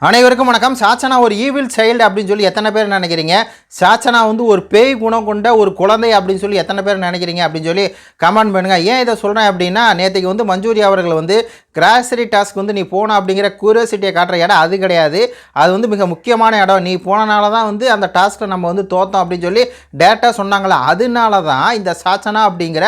அனைவருக்கும் வணக்கம். சாச்சனா ஒரு ஈவில் சைல்டு அப்படின்னு சொல்லி எத்தனை பேர் நினைக்கிறீங்க? சாச்சனா வந்து ஒரு பேய் குணம் கொண்ட ஒரு குழந்தை அப்படின்னு சொல்லி எத்தனை பேர் நினைக்கிறீங்க அப்படின்னு சொல்லி கமெண்ட் பண்ணுங்கள். ஏன் இதை சொல்கிறேன் அப்படின்னா, நேற்றுக்கு வந்து மஞ்சூரி அவர்கள் வந்து கிராசரி டாஸ்க் வந்து நீ போன அப்படிங்கிற க்யூரியாசிட்டியை காட்டுற இடம் அது கிடையாது. அது வந்து மிக முக்கியமான இடம். நீ போனனால தான் வந்து அந்த டாஸ்க்கில் நம்ம வந்து தோற்றோம் அப்படின்னு சொல்லி டேட்டா சொன்னாங்களா, அதனால தான் இந்த சாச்சனா அப்படிங்கிற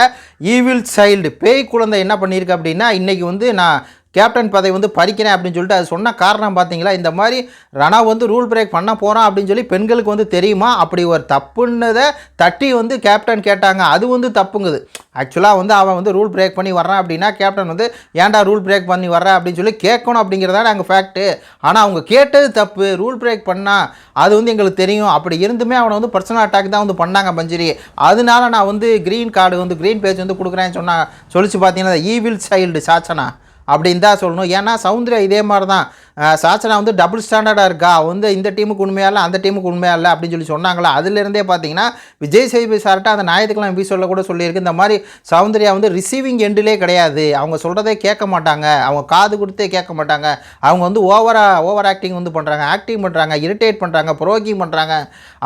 ஈவில் சைல்டு பேய் குழந்தை என்ன பண்ணியிருக்கு அப்படின்னா, இன்றைக்கி வந்து நான் கேப்டன் பதவி வந்து பறிக்கிறேன் அப்படின்னு சொல்லிட்டு அது சொன்ன காரணம் பார்த்தீங்களா, இந்த மாதிரி ரணா வந்து ரூல் பிரேக் பண்ண போகிறான் அப்படின்னு சொல்லி பெண்களுக்கு வந்து தெரியுமா, அப்படி ஒரு தப்புன்னதை தட்டி வந்து கேப்டன் கேட்டாங்க. அது வந்து தப்புங்குது. ஆக்சுவலாக வந்து அவன் வந்து ரூல் பிரேக் பண்ணி வர்றான் அப்படின்னா கேப்டன் வந்து ஏன்டா ரூல் பிரேக் பண்ணி வர்றேன் அப்படின்னு சொல்லி கேட்கணும் அப்படிங்கிறதா நாங்கள் ஃபேக்ட்டு. ஆனால் அவங்க கேட்டது தப்பு. ரூல் பிரேக் பண்ணால் அது வந்து எங்களுக்கு தெரியும். அப்படி இருந்துமே அவனை வந்து பர்சனல் அட்டாக் தான் வந்து பண்ணாங்க மஞ்சரி. அதனால நான் வந்து க்ரீன் கார்டு வந்து க்ரீன் பேஜ் வந்து கொடுக்குறேன்னு சொல்லிச்சு பார்த்தீங்கன்னா ஈவில் சைல்டு சாச்சனா அப்படின்னு தான் சொல்லணும். ஏன்னா சௌந்தர்யா இதே மாதிரி தான் சாச்சனா வந்து டபுள் ஸ்டாண்டர்டாக இருக்கா, வந்து இந்த டீமுக்கு உண்மையாக இல்லை அந்த டீமுக்கு உண்மையாக இல்லை அப்படின்னு சொல்லி சொன்னாங்களா. அதிலிருந்தே பார்த்தீங்கன்னா விஜய் சேதுபதி சார்ட்ட அந்த ஞாயிற்றுக்கிழமை எபிசோடில் கூட சொல்லியிருக்கு, இந்த மாதிரி சௌந்தர்யா வந்து ரிசீவிங் எண்டிலே கிடையாது, அவங்க சொல்கிறதே கேட்க மாட்டாங்க, அவங்க காது கொடுத்தே கேட்க மாட்டாங்க, அவங்க வந்து ஓவர் ஆக்டிங் வந்து பண்ணுறாங்க, ஆக்டிங் பண்ணுறாங்க, இரிட்டேட் பண்ணுறாங்க, ப்ரோக்கிங் பண்ணுறாங்க,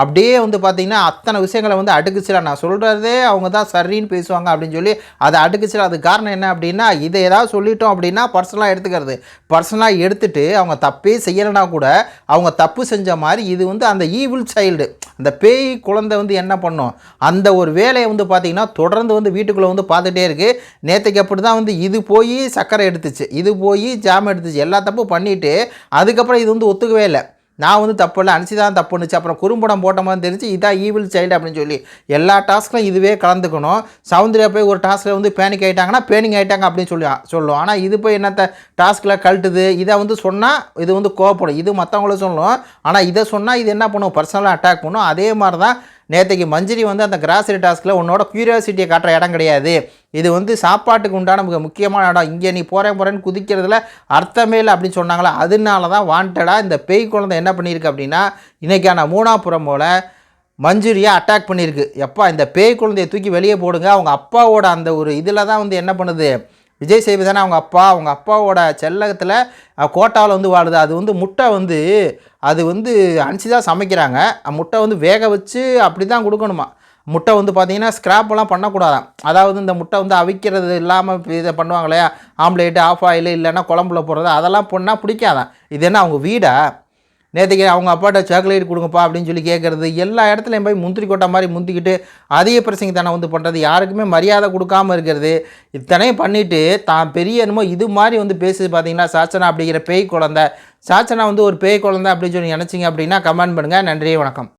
அப்படியே வந்து பார்த்திங்கன்னா அத்தனை விஷயங்களை வந்து அடுக்குச்சில நான் சொல்கிறதே அவங்க தான் சரின்னு பேசுவாங்க அப்படின்னு சொல்லி அதை அடுக்குச்சில. அதுக்கு காரணம் என்ன அப்படின்னா, இதை ஏதாவது சொல்லிட்டோம் அப்படின்னா பர்சனலாக எடுத்துக்கிறது. பர்சனலாக எடுத்துகிட்டு அவங்க தப்பே செய்யலைனா கூட அவங்க தப்பு செஞ்ச மாதிரி இது வந்து அந்த ஈவில் சைல்டு அந்த பேய் குழந்தை வந்து என்ன பண்ணும், அந்த ஒரு வேலையை வந்து பார்த்திங்கன்னா தொடர்ந்து வந்து வீட்டுக்குள்ளே வந்து பார்த்துட்டே இருக்குது. நேற்றுக்கு அப்படி தான் வந்து இது போய் சர்க்கரை எடுத்துச்சு, இது போய் ஜாம் எடுத்துச்சு, எல்லா தப்பும் பண்ணிவிட்டு அதுக்கப்புறம் இது வந்து ஒத்துக்கவே இல்லை. நான் வந்து தப்பு இல்லை, அனுச்சி தான் தப்பு பண்ணுச்சு, அப்புறம் குறும்படம் போட்ட மாதிரி தெரிஞ்சு இதான் ஈவில் சைல்டு அப்படின்னு சொல்லி எல்லா டாஸ்க்லையும் இதுவே கலந்துக்கணும். சௌந்தர்யா போய் ஒரு டாஸ்கில் வந்து பேனிக் ஆகிட்டாங்கன்னா பேனிக் ஆகிட்டாங்க அப்படின்னு சொல்லுவோம். ஆனால் இது போய் என்னத்த டாஸ்கில் கழட்டுது, இதை வந்து சொன்னால் இது வந்து கோவப்படும், இது மற்றவங்களும் சொல்லணும். ஆனால் இதை சொன்னால் இது என்ன பண்ணும், பர்சனலாக அட்டாக் பண்ணும். அதே மாதிரி தான் நேற்றுக்கு மஞ்சரி வந்து அந்த கிராசரி டாஸ்கில் உன்னோட க்யூரியாசிட்டியை காட்டுற இடம் கிடையாது, இது வந்து சாப்பாட்டுக்கு உண்டான மிக முக்கியமான இடம், இங்கே நீ போகிறேன்னு குதிக்கிறதுல அர்த்தமே இல்லை அப்படின்னு சொன்னாங்களா. அதனால தான் வாண்டடாக இந்த பேய் குழந்தை என்ன பண்ணியிருக்கு அப்படின்னா, இன்றைக்கான 3ஆம் புறம் போல் மஞ்சுரியை அட்டாக் பண்ணியிருக்கு. எப்பா இந்த பேய் குழந்தையை தூக்கி வெளியே போடுங்க. அவங்க அப்பாவோட அந்த ஒரு இதில் தான் வந்து என்ன பண்ணுது, விஜய் சேதுபதி தானே அவங்க அப்பாவோட செல்லகத்தில் கோட்டாவில் வந்து வாழுது. அது வந்து முட்டை வந்து அது வந்து அனுச்சி தான் சமைக்கிறாங்க. முட்டை வந்து வேக வச்சு அப்படி தான் கொடுக்கணுமா. முட்டை வந்து பார்த்திங்கன்னா ஸ்க்ராப்பெல்லாம் பண்ணக்கூடாதான். அதாவது இந்த முட்டை வந்து அவிக்கிறது இல்லாமல் இதை பண்ணுவாங்க இல்லையா, ஆம்லேட்டு ஆஃப் ஆயில் இல்லைன்னா குழம்புல போடுறது, அதெல்லாம் பண்ணால் பிடிக்காதான். இது என்ன அவங்க வீடா? நேற்றுக்கு அவங்க அப்பாட்ட சாக்லேட் கொடுங்கப்பா அப்படின்னு சொல்லி கேட்குறது, எல்லா இடத்துலையும் போய் முந்திரி கொட்டை மாதிரி முந்திக்கிட்டு அதிக பிரசங்க தானே வந்து பண்ணுறது, யாருக்குமே மரியாதை கொடுக்காமல் இருக்கிறது, இத்தனையும் பண்ணிவிட்டு தான் பெரிய என்னமோ இது மாதிரி வந்து பேசுது பார்த்தீங்கன்னா சாச்சனா அப்படிங்கிற பேய் குழந்தை. சாச்சனா வந்து ஒரு பேய் குழந்தை அப்படின்னு சொல்லி நினச்சிங்க அப்படின்னா கமெண்ட் பண்ணுங்கள். நன்றி, வணக்கம்.